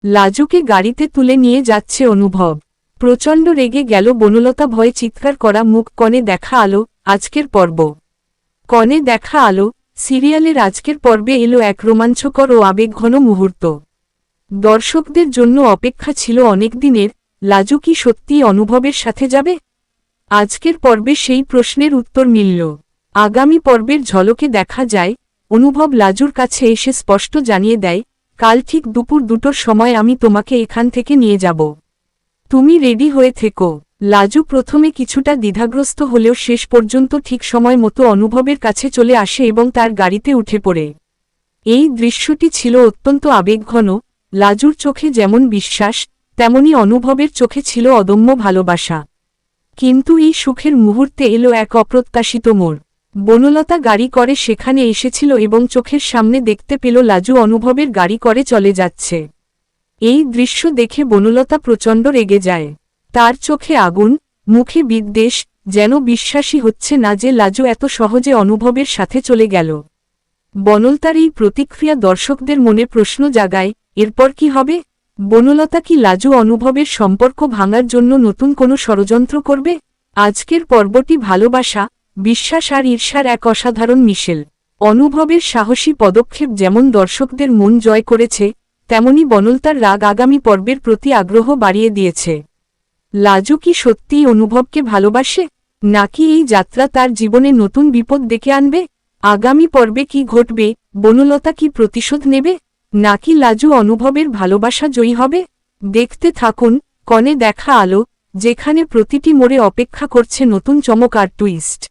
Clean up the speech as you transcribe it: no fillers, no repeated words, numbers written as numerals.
লাজুকে গাড়িতে তুলে নিয়ে যাচ্ছে অনুভব। প্রচণ্ড রেগে গেল বনলতা, ভয়ে চিৎকার করা মুখ। কনে দেখা আলো আজকের পর্ব। কনে দেখা আলো সিরিয়ালের আজকের পর্বে এলো এক রোমাঞ্চকর ও আবেগঘন মুহূর্ত। দর্শকদের জন্য অপেক্ষা ছিল অনেক দিনের। লাজু কি সত্যিই অনুভবের সাথে যাবে? আজকের পর্বে সেই প্রশ্নের উত্তর মিলল। আগামী পর্বের ঝলকে দেখা যায়, অনুভব লাজুর কাছে এসে স্পষ্ট জানিয়ে দেয়, কাল ঠিক দুপুর 2টোর সময় আমি তোমাকে এখান থেকে নিয়ে যাব। তুমি রেডি হয়ে থেকো। লাজু প্রথমে কিছুটা দ্বিধাগ্রস্ত হলেও শেষ পর্যন্ত ঠিক সময় মতো অনুভবের কাছে চলে আসে এবং তার গাড়িতে উঠে পড়ে। এই দৃশ্যটি ছিল অত্যন্ত আবেগঘন। লাজুর চোখে যেমন বিশ্বাস, তেমনি অনুভবের চোখে ছিল অদম্য ভালোবাসা। কিন্তু এই সুখের মুহূর্তে এলো এক অপ্রত্যাশিত মোড়। বনলতা গাড়ি করে সেখানে এসেছিল এবং চোখের সামনে দেখতে পেল লাজু অনুভবের গাড়ি করে চলে যাচ্ছে। এই দৃশ্য দেখে বনলতা প্রচণ্ড রেগে যায়। তার চোখে আগুন, মুখে বিদ্বেষ, যেন বিশ্বাসই হচ্ছে না যে লাজু এত সহজে অনুভবের সাথে চলে গেল। বনলতার এই প্রতিক্রিয়া দর্শকদের মনে প্রশ্ন জাগায়, এরপর কি হবে? বনলতা কি লাজু অনুভবের সম্পর্ক ভাঙার জন্য নতুন কোনো ষড়যন্ত্র করবে? আজকের পর্বটি ভালোবাসা, বিশ্বাস আর ঈর্ষার এক অসাধারণ মিশেল। অনুভবের সাহসী পদক্ষেপ যেমন দর্শকদের মন জয় করেছে, তেমনি বনলতার রাগ আগামী পর্বের প্রতি আগ্রহ বাড়িয়ে দিয়েছে। লাজু কি সত্যিই অনুভবকে ভালোবাসে, নাকি এই যাত্রা তার জীবনে নতুন বিপদ ডেকে আনবে? আগামী পর্বে কি ঘটবে? বনলতা কি প্রতিশোধ নেবে, নাকি লাজু অনুভবের ভালোবাসা জয়ী হবে? দেখতে থাকুন কনে দেখা আলো, যেখানে প্রতিটি মোড়ে অপেক্ষা করছে নতুন চমক আর টুইস্ট।